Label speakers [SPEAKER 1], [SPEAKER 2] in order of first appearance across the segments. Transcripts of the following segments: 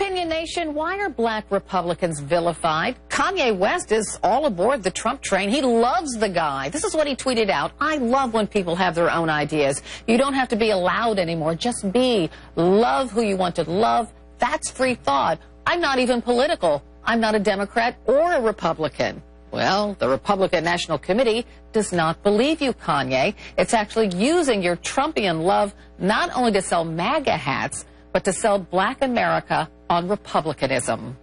[SPEAKER 1] Opinion Nation, why are black Republicans vilified? Kanye West is all aboard the Trump train. He loves the guy. This is what he tweeted out. I love when people have their own ideas. You don't have to be allowed anymore. Just be. Love who you want to love. That's free thought. I'm not even political. I'm not a Democrat or a Republican. Well, the Republican National Committee does not believe you, Kanye. It's actually using your Trumpian love not only to sell MAGA hats, but to sell black America on Republicanism.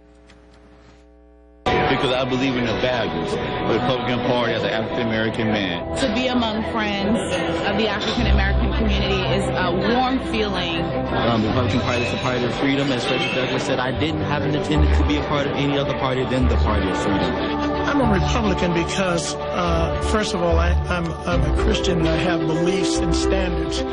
[SPEAKER 2] Because I believe in the values of the Republican Party as an African-American man.
[SPEAKER 3] To be among friends of the African-American community is a warm feeling.
[SPEAKER 4] The Republican Party is the party of freedom. As Frederick Douglass said, I didn't have an intended to be a part of any other party than the party of freedom.
[SPEAKER 5] I'm a Republican because, first of all, I'm a Christian and I have beliefs and standards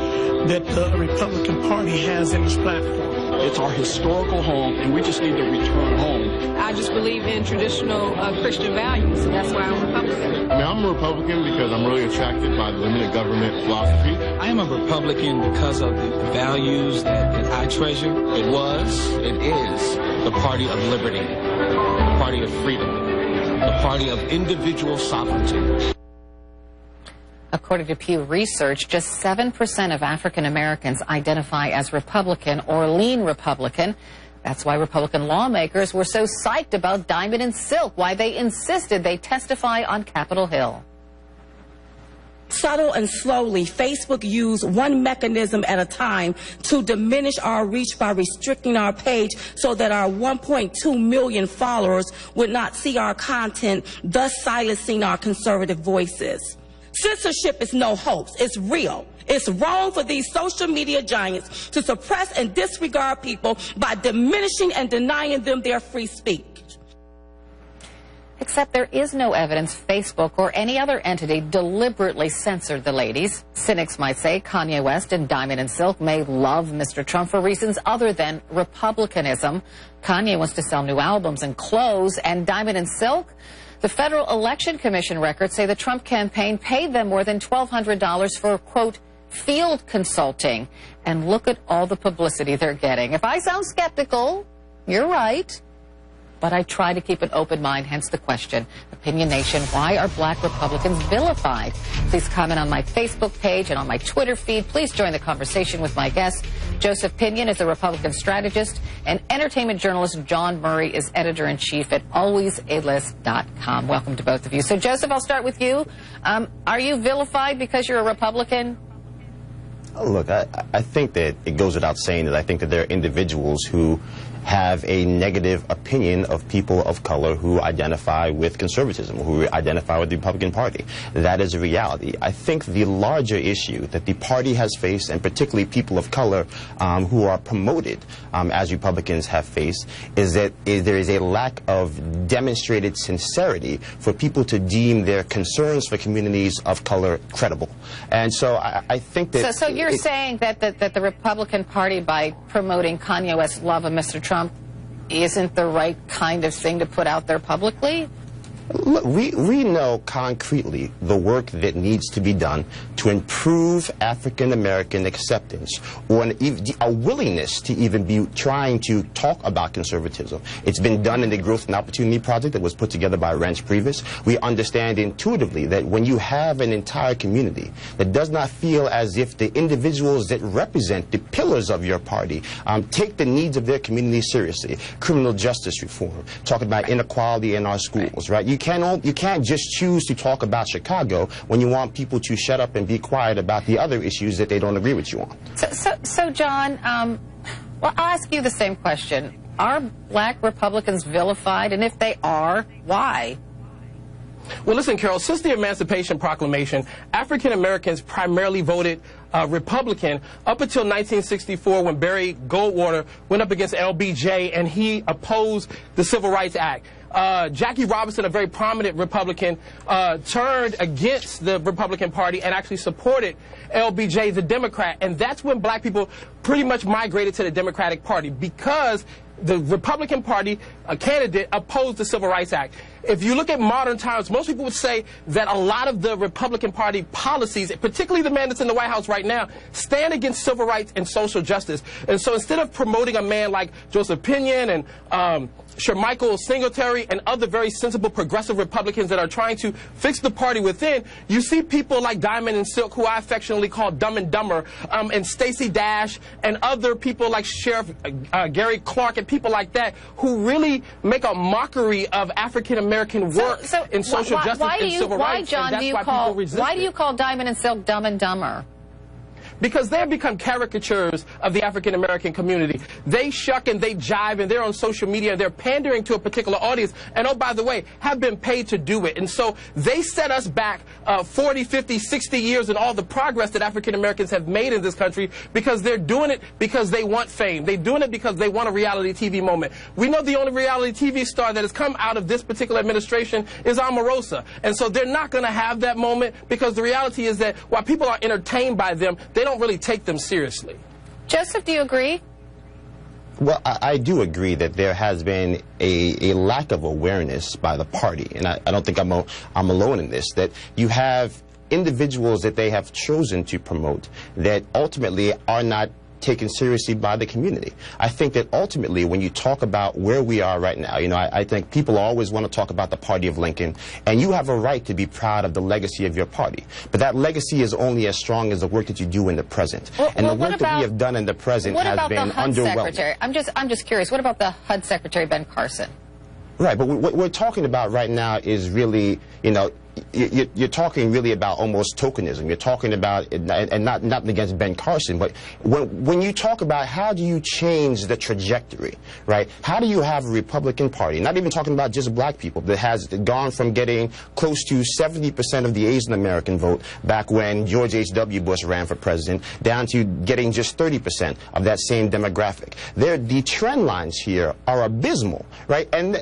[SPEAKER 5] that the Republican Party has in its platform.
[SPEAKER 6] It's our historical home, and we just need to return home.
[SPEAKER 3] I just believe in traditional Christian values, and that's why I'm a Republican.
[SPEAKER 7] I'm a Republican because I'm really attracted by the limited government philosophy.
[SPEAKER 8] I am a Republican because of the values that I treasure. It was, it is, the party of liberty, the party of freedom, the party of individual sovereignty.
[SPEAKER 1] According to Pew Research, just 7% of African Americans identify as Republican or lean Republican. That's why Republican lawmakers were so psyched about Diamond and Silk, why they insisted they testify on Capitol Hill.
[SPEAKER 9] Subtle and slowly, Facebook used one mechanism at a time to diminish our reach by restricting our page so that our 1.2 million followers would not see our content, thus silencing our conservative voices. Censorship is no hoax. It's real. It's wrong for these social media giants to suppress and disregard people by diminishing and denying them their free speech.
[SPEAKER 1] Except there is no evidence Facebook or any other entity deliberately censored the ladies. Cynics might say Kanye West and Diamond and Silk may love Mr. Trump for reasons other than republicanism. Kanye wants to sell new albums and clothes, and Diamond and Silk? The Federal Election Commission records say the Trump campaign paid them more than $1,200 for, quote, field consulting. And look at all the publicity they're getting. If I sound skeptical, you're right. But I try to keep an open mind, hence the question. Opinion Nation, why are black Republicans vilified? Please comment on my Facebook page and on my Twitter feed. Please join the conversation with my guest. Joseph Pinion is a Republican strategist, and entertainment journalist Jawn Murray is editor-in-chief at alwaysalist.com. Welcome to both of you. So, Joseph, I'll start with you. Are you vilified because you're a Republican?
[SPEAKER 10] Look, I think that it goes without saying that I think that there are individuals who have a negative opinion of people of color who identify with conservatism, who identify with the Republican Party. That is a reality. I think the larger issue that the party has faced, and particularly people of color who are promoted as Republicans have faced, is that there is a lack of demonstrated sincerity for people to deem their concerns for communities of color credible. And so I think that...
[SPEAKER 1] So you're saying that the Republican Party, by promoting Kanye West's love of Mr. Trump, isn't the right kind of thing to put out there publicly?
[SPEAKER 10] Look, we know concretely the work that needs to be done to improve African-American acceptance, or a willingness to even be trying to talk about conservatism. It's been done in the Growth and Opportunity Project that was put together by Rance Priebus. We understand intuitively that when you have an entire community that does not feel as if the individuals that represent the pillars of your party take the needs of their community seriously, criminal justice reform, talking about inequality in our schools, right? You can't just choose to talk about Chicago when you want people to shut up and be quiet about the other issues that they don't agree with you on.
[SPEAKER 1] So John, well, I'll ask you the same question. Are black Republicans vilified? And if they are, why?
[SPEAKER 11] Well, listen, Carol, since the Emancipation Proclamation, African Americans primarily voted Republican up until 1964 when Barry Goldwater went up against LBJ and he opposed the Civil Rights Act. Jackie Robinson, a very prominent Republican, turned against the Republican Party and actually supported LBJ, the Democrat. And that's when black people pretty much migrated to the Democratic Party, because the Republican Party candidate opposed the Civil Rights Act. If you look at modern times, most people would say that a lot of the Republican Party policies, particularly the man that's in the White House right now, stand against civil rights and social justice. And so instead of promoting a man like Joseph Pinion and Michael Singletary and other very sensible progressive Republicans that are trying to fix the party within, you see people like Diamond and Silk, who I affectionately call Dumb and Dumber, and Stacey Dash, and other people like Sheriff Gary Clark and people like that, who really make a mockery of African-American work in social justice and civil rights.
[SPEAKER 1] John, why do you call Diamond and Silk Dumb and Dumber?
[SPEAKER 11] Because they have become caricatures of the African-American community. They shuck and they jive, and they're on social media, and they're pandering to a particular audience, and oh, by the way, have been paid to do it. And so they set us back 40, 50, 60 years in all the progress that African-Americans have made in this country, because they're doing it because they want fame. They're doing it because they want a reality TV moment. We know the only reality TV star that has come out of this particular administration is Omarosa. And so they're not going to have that moment, because the reality is that while people are entertained by them, they don't really take them seriously.
[SPEAKER 1] Joseph, do you agree?
[SPEAKER 10] Well, I do agree that there has been a lack of awareness by the party, and I don't think I'm alone in this, that you have individuals that they have chosen to promote that ultimately are not taken seriously by the community. I think that ultimately, when you talk about where we are right now, you know, I think people always want to talk about the party of Lincoln, and you have a right to be proud of the legacy of your party. But that legacy is only as strong as the work that you do in the present. And the work that we have done in the present has been underwhelming.
[SPEAKER 1] I'm just curious, what about the HUD Secretary, Ben Carson?
[SPEAKER 10] Right, but what we're talking about right now is really, you know, you're talking really about almost tokenism. You're talking about, and not against Ben Carson, but when you talk about how do you change the trajectory, right? How do you have a Republican Party, not even talking about just black people, that has gone from getting close to 70% of the Asian American vote back when George H.W. Bush ran for president, down to getting just 30% of that same demographic. The trend lines here are abysmal, right? And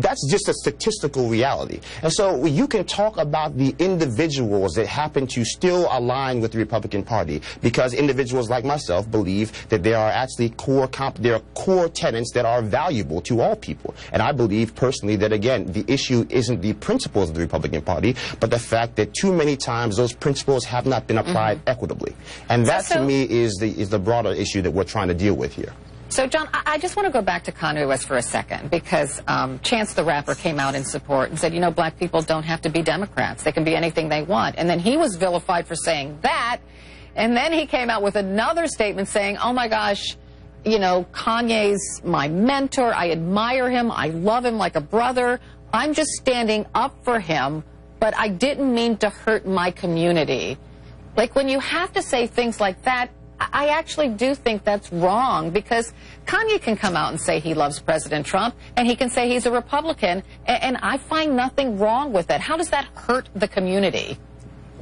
[SPEAKER 10] that's just a statistical reality. And so you can talk about the individuals that happen to still align with the Republican Party, because individuals like myself believe that there are actually core tenets that are valuable to all people. And I believe personally that, again, the issue isn't the principles of the Republican Party, but the fact that too many times those principles have not been applied equitably. And that, to me, is the broader issue that we're trying to deal with here.
[SPEAKER 1] So, John, I just want to go back to Kanye West for a second, because Chance the Rapper came out in support and said, you know, black people don't have to be Democrats. They can be anything they want. And then he was vilified for saying that. And then he came out with another statement saying, oh, my gosh, you know, Kanye's my mentor. I admire him. I love him like a brother. I'm just standing up for him, but I didn't mean to hurt my community. Like, when you have to say things like that, I actually do think that's wrong, because Kanye can come out and say he loves President Trump, and he can say he's a Republican, and I find nothing wrong with it. How does that hurt the community?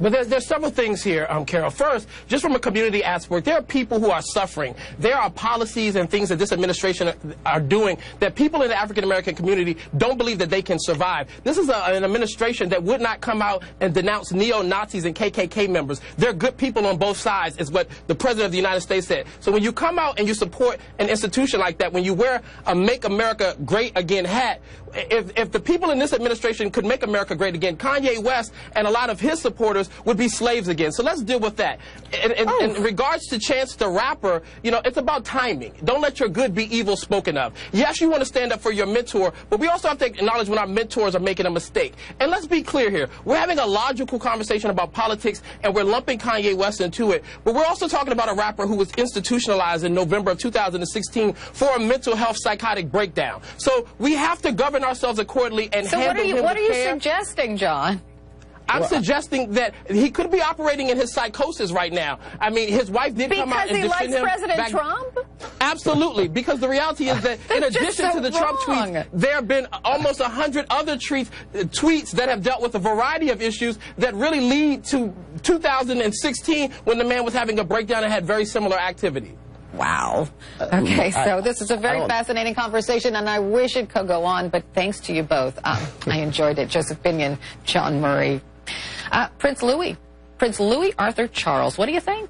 [SPEAKER 11] But there's several things here, Carol. First, just from a community aspect, there are people who are suffering. There are policies and things that this administration are doing that people in the African-American community don't believe that they can survive. This is an administration that would not come out and denounce neo-Nazis and KKK members. They're good people on both sides, is what the President of the United States said. So when you come out and you support an institution like that, when you wear a Make America Great Again hat, if the people in this administration could make America great again, Kanye West and a lot of his supporters would be slaves again. So let's deal with that. In regards to Chance the Rapper, you know, it's about timing. Don't let your good be evil spoken of. Yes, you want to stand up for your mentor, but we also have to acknowledge when our mentors are making a mistake. And let's be clear here. We're having a logical conversation about politics, and we're lumping Kanye West into it. But we're also talking about a rapper who was institutionalized in November of 2016 for a mental health psychotic breakdown. So we have to govern ourselves accordingly and handle him with care.
[SPEAKER 1] What are you suggesting, John?
[SPEAKER 11] I'm suggesting that he could be operating in his psychosis right now. I mean, his wife did come out and defend him.
[SPEAKER 1] Because he likes President Trump?
[SPEAKER 11] Absolutely, because the reality is that in addition to the Trump tweets, there have been almost 100 other tweets that have dealt with a variety of issues that really lead to 2016 when the man was having a breakdown and had very similar activity.
[SPEAKER 1] Wow. Okay, so this is a very fascinating conversation, and I wish it could go on, but thanks to you both. I enjoyed it. Joseph Binion, John Murray. Prince Louis Arthur Charles, what do you think?